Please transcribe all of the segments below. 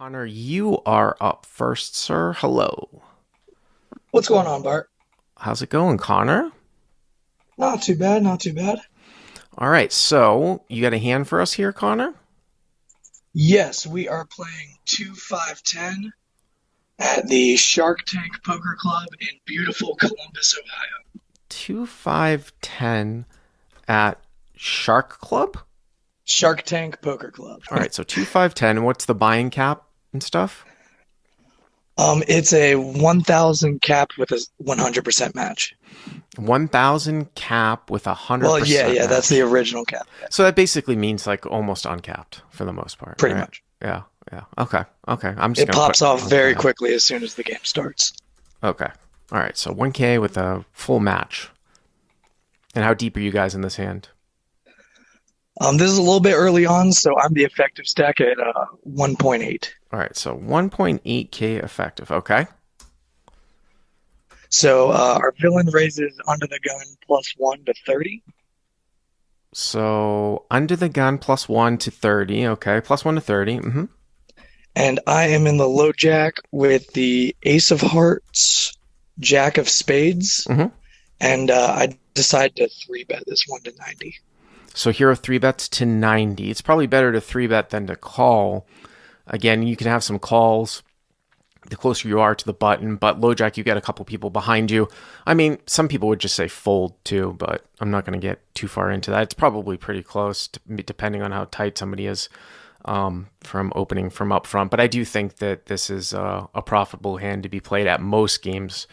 Connor, you are up first, sir. Hello. What's going on, Bart? How's it going, Connor? Not too bad, not too bad. All right, so you got a hand for us here, Connor? Yes, we are playing 2-5-10 at the Shark Tank Poker Club in beautiful Columbus, Ohio. 2510 at Shark Club? Shark Tank Poker Club. All right, so 2510. What's the buying cap and stuff? It's a 1,000 cap with a 100% match. 1000 cap with a Well, 100% that's the match. original cap. Yeah, So that basically means like almost uncapped for the most part, pretty right? much. Yeah, yeah. Okay, okay. I'm just It gonna put pops off very okay. quickly as soon as the game starts. Okay. All right, so 1K with a full match. And how deep are you guys in this hand? This is a little bit early on, so I'm the effective stack at 1.8. All right, so 1.8K effective. Okay. So our villain raises under the gun +1 to 30. So under the gun +1 to 30. Okay, +1 to 30. And I am in the low jack with the Ace of Hearts, Jack of Spades, hmm and I decide to three bet this one to 90. So here are three bets to 90. It's probably better to three bet than to call. Again, you can have some calls the closer you are to the button, but low jack, you get a couple people behind you. I mean, some people would just say fold too, but I'm not going to get too far into that. It's probably pretty close, depending on how tight somebody is from opening from up front. But I do think that this is a profitable hand to be played at most games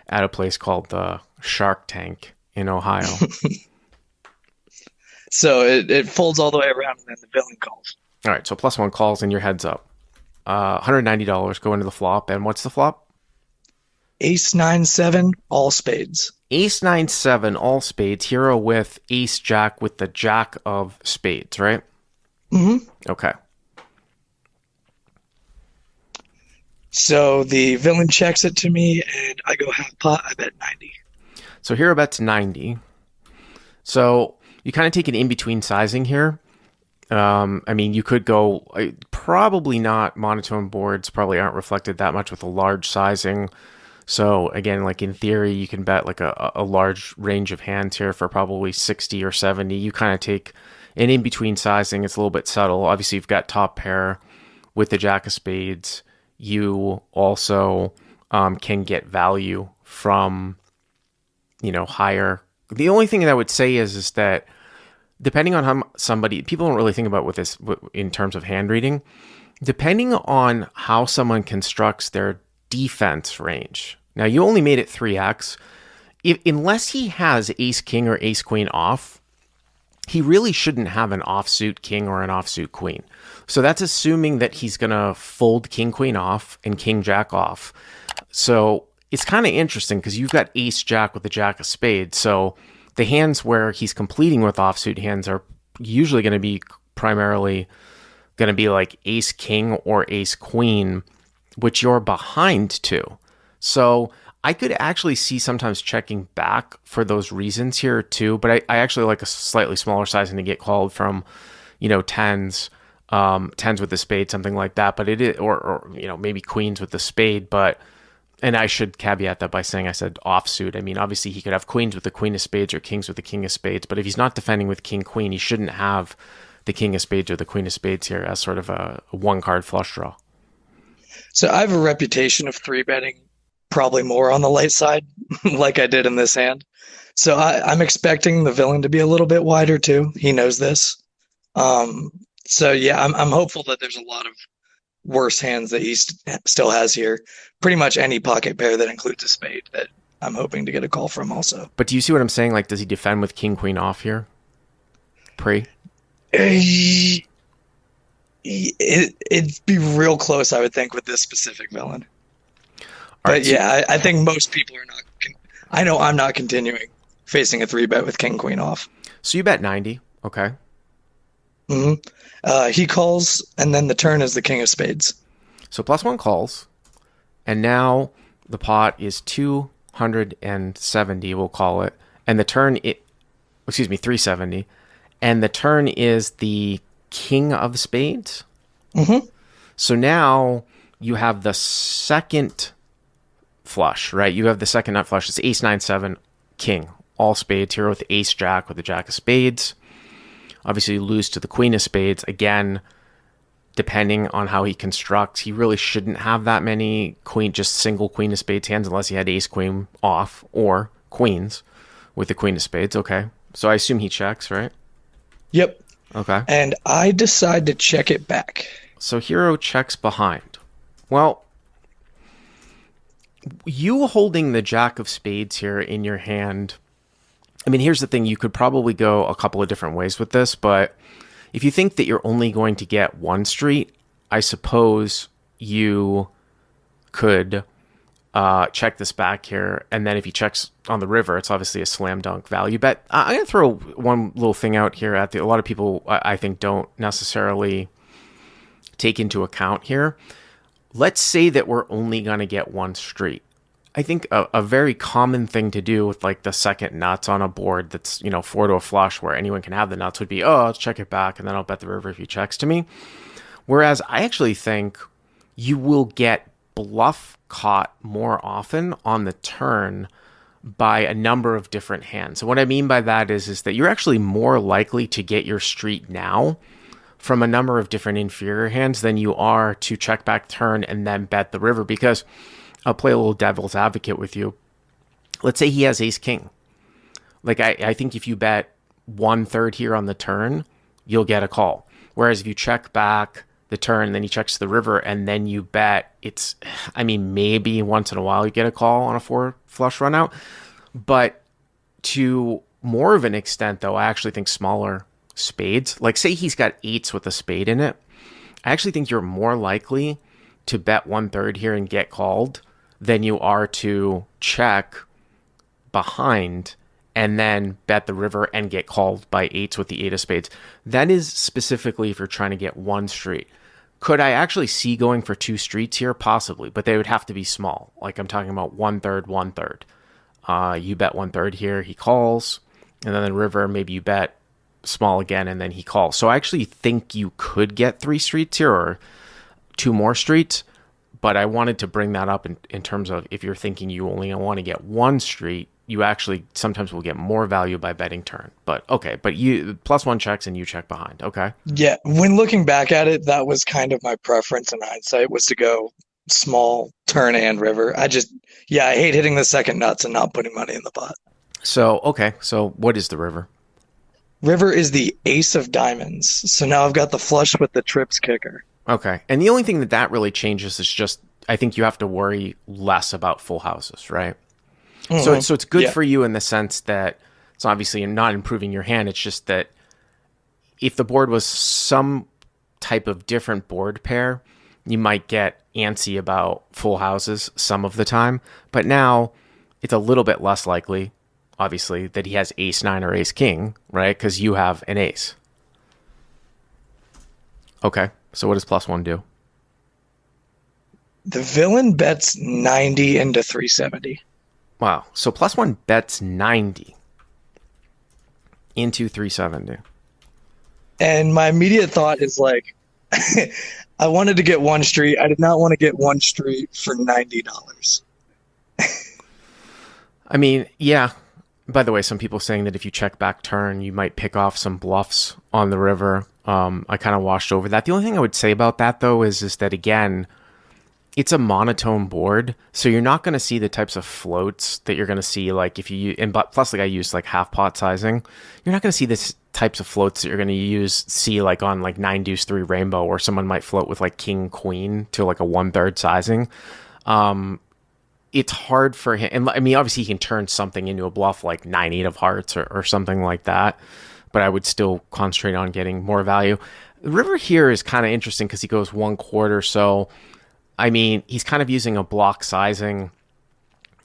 at a place called the Shark Tank in Ohio. So it folds all the way around, and then the villain calls. All right, so +1 calls and your heads up. $190 go into the flop. And what's the flop? Ace 9-7, all spades. Ace 9-7, all spades. Hero with ace jack with the jack of spades, right? hmm Okay. So the villain checks it to me, and I go half pot. I bet 90. So hero bets 90. So you kind of take an in-between sizing here. I mean, you could go probably not monotone boards probably aren't reflected that much with a large sizing. So again, like in theory, you can bet like a large range of hands here for probably 60 or 70. You kind of take an in-between sizing. It's a little bit subtle. Obviously, you've got top pair with the jack of spades. You also can get value from, higher. The only thing that I would say is that depending on how people don't really think about with this in terms of hand reading, depending on how someone constructs their defense range. Now, you only made it 3x. Unless he has ace king or ace queen off, he really shouldn't have an offsuit king or an offsuit queen. So that's assuming that he's going to fold king queen off and king jack off. So it's kind of interesting because you've got ace jack with the jack of spades. So the hands where he's completing with offsuit hands are usually going to be primarily going to be like ace king or ace queen, which you're behind to. So I could actually see sometimes checking back for those reasons here too, but I actually like a slightly smaller sizing to get called from, tens, tens with the spade, something like that. But it is, or maybe queens with the spade, but. And I should caveat that by saying I said offsuit. I mean, obviously he could have queens with the queen of spades or kings with the king of spades, but if he's not defending with king queen, he shouldn't have the king of spades or the queen of spades here as sort of a one card flush draw. So I have a reputation of three betting probably more on the light side, like I did in this hand. So I'm expecting the villain to be a little bit wider too. He knows this. So yeah, I'm hopeful that there's a lot of worse hands that he still has here. Pretty much any pocket pair that includes a spade that I'm hoping to get a call from also. But do you see what I'm saying? Like, does he defend with king queen off here? Pre? It'd be real close, I would think, with this specific villain. All But right, yeah, I think most people are not. I know I'm not continuing facing a three bet with king queen off. so you bet 90. Okay. hmm He calls, and then the turn is the king of spades. So +1 calls. And now the pot is 270, we'll call it. And the turn, 370. And the turn is the king of spades. hmm So now you have the second flush, right? You have the second nut flush. It's ace, nine, seven, king. All spades here with ace, jack, with the jack of spades. Obviously, you lose to the queen of spades. Again, depending on how he constructs, he really shouldn't have that many just single queen of spades hands unless he had ace, queen off, or queens with the queen of spades. Okay. So I assume he checks, right? Yep. Okay. And I decide to check it back. So hero checks behind. Well, you holding the jack of spades here in your hand, I mean, here's the thing. You could probably go a couple of different ways with this, but if you think that you're only going to get one street, I suppose you could check this back here. And then if he checks on the river, it's obviously a slam dunk value bet. I'm going to throw one little thing out here a lot of people, I think, don't necessarily take into account here. Let's say that we're only going to get one street. I think a very common thing to do with like the second nuts on a board that's, four to a flush where anyone can have the nuts would be, oh, let's check it back and then I'll bet the river if he checks to me. Whereas I actually think you will get bluff caught more often on the turn by a number of different hands. So what I mean by that is that you're actually more likely to get your street now from a number of different inferior hands than you are to check back turn and then bet the river, because I'll play a little devil's advocate with you. Let's say he has ace king. Like I think if you bet 1/3 here on the turn, you'll get a call. Whereas if you check back the turn, then he checks the river, and then you bet, maybe once in a while you get a call on a 4 flush run out. But to more of an extent, though, I actually think smaller spades, like say he's got eights with a spade in it, I actually think you're more likely to bet 1/3 here and get called than you are to check behind and then bet the river and get called by eights with the eight of spades. That is specifically if you're trying to get one street. Could I actually see going for two streets here? Possibly, but they would have to be small. Like I'm talking about 1/3, 1/3. You bet 1/3 here, he calls, and then the river, maybe you bet small again, and then he calls. So I actually think you could get 3 streets here or 2 more streets, but I wanted to bring that up in terms of if you're thinking you only want to get 1 street, you actually sometimes will get more value by betting turn. But okay, but you +1 checks and you check behind. Okay. Yeah, when looking back at it, that was kind of my preference in hindsight, was to go small turn and river. I hate hitting the second nuts and not putting money in the pot. So, okay. So what is the river? River is the ace of diamonds. So now I've got the flush with the trips kicker. Okay. And the only thing that really changes is just, I think you have to worry less about full houses, right? Mm-hmm. So it's good for you in the sense that it's obviously not improving your hand. It's just that if the board was some type of different board pair, you might get antsy about full houses some of the time. But now it's a little bit less likely, obviously, that he has ace 9 or ace king, right? Because you have an ace. Okay. So what does +1 do? The villain bets 90 into 370. Wow. So +1 bets 90 into 370. And my immediate thought is like, I wanted to get 1 street. I did not want to get 1 street for $90. I mean, yeah. By the way, some people saying that if you check back turn, you might pick off some bluffs on the river. I kind of washed over that. The only thing I would say about that, though, is that, again, it's a monotone board, so you're not going to see the types of floats that you're going to see, like if you, and plus, like I use like half pot sizing, you're not going to see this types of floats that you're going to see like on like 9 deuce 3 rainbow, where someone might float with like king queen to like a 1/3 sizing. It's hard for him, and I mean, obviously he can turn something into a bluff like 9-8 of hearts or something like that, but I would still concentrate on getting more value. The river here is kind of interesting because he goes 1/4, so I mean, he's kind of using a block sizing.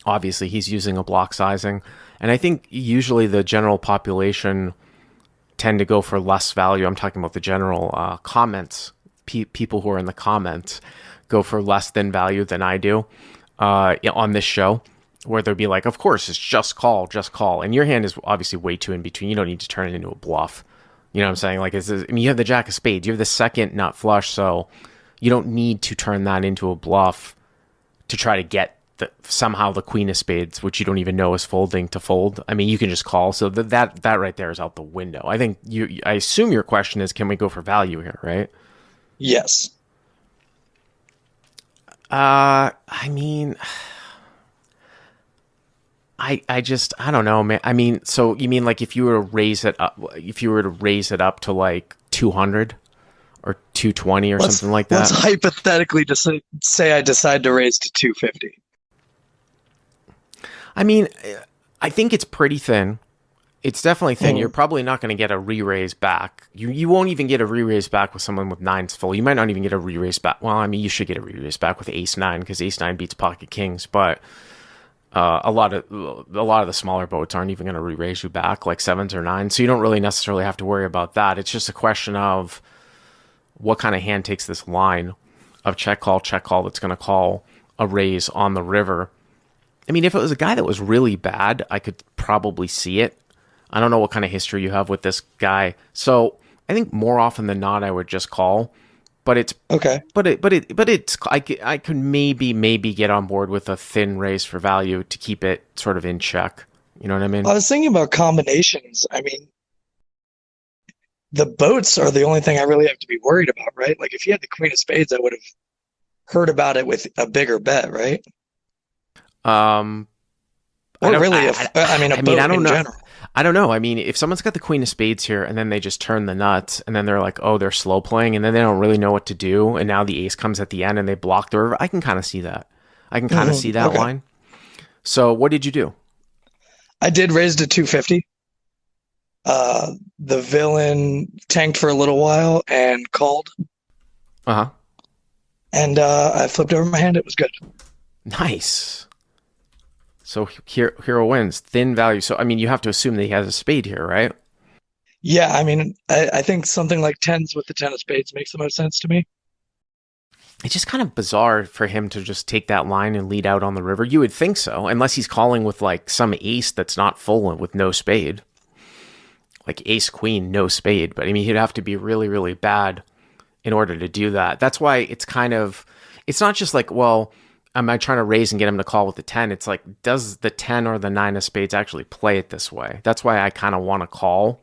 Obviously, he's using a block sizing. And I think usually the general population tend to go for less value. I'm talking about the general comments. People who are in the comments go for less than value than I do on this show, where they'll be like, of course, it's just call, just call. And your hand is obviously way too in between. You don't need to turn it into a bluff. You know what I'm saying? Like, you have the jack of spades. You have the second nut flush, so You don't need to turn that into a bluff to try to get somehow the queen of spades, which you don't even know is folding, to fold. I mean, you can just call. So that right there is out the window. I think I assume your question is, can we go for value here, right? Yes. I mean, I don't know, man. I mean, so you mean like if you were to raise it up, to like 200 or 220 or something like Let's that? hypothetically just say I decide to raise to 250. I mean, I think it's pretty thin. It's definitely thin. You're Mm. probably not going to get a re-raise back. You won't even get a re-raise back with someone with nines full. You might not even get a re-raise back. Well, I mean, you should get a re-raise back with ace nine because ace nine beats pocket kings. But a lot of the smaller boats aren't even going to re-raise you back like sevens or nines. So you don't really necessarily have to worry about that. It's just a question of what kind of hand takes this line of check call that's going to call a raise on the river. I mean, if it was a guy that was really bad, I could probably see it. I don't know what kind of history you have with this guy. So I think more often than not, I would just call. But it's Okay. I could maybe get on board with a thin raise for value to keep it sort of in check. You know what I mean? I was thinking about combinations. I mean, the boats are the only thing I really have to be worried about, right? Like if you had the queen of spades, I would have heard about it with a bigger bet, right? Um, I Or don't. really, if I mean, a I mean, boat I don't in know. general. I don't know. I mean, if someone's got the queen of spades here and then they just turn the nuts and then they're like, oh, they're slow playing and then they don't really know what to do. And now the ace comes at the end and they block the river. I can kind of see that. I can kind of see that Okay. line. So what did you do? I did raise to 250. The villain tanked for a little while and called, Uh huh. and I flipped over my hand. It was good. Nice. So hero wins. Thin value. So, I mean, you have to assume that he has a spade here, right? Yeah, I mean, I think something like tens with the ten of spades makes the most sense to me. It's just kind of bizarre for him to just take that line and lead out on the river. You would think so, unless he's calling with like some ace that's not full and with no spade. Like ace queen, no spade. But I mean, he'd have to be really, really bad in order to do that. That's why it's not just like, well, am I trying to raise and get him to call with the 10? It's like, does the 10 or the 9 of spades actually play it this way? That's why I kind of want to call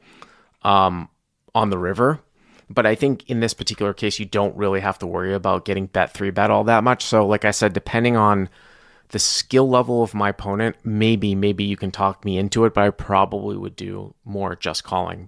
on the river. But I think in this particular case, you don't really have to worry about getting bet 3-bet all that much. So like I said, depending on the skill level of my opponent, maybe you can talk me into it, but I probably would do more just calling.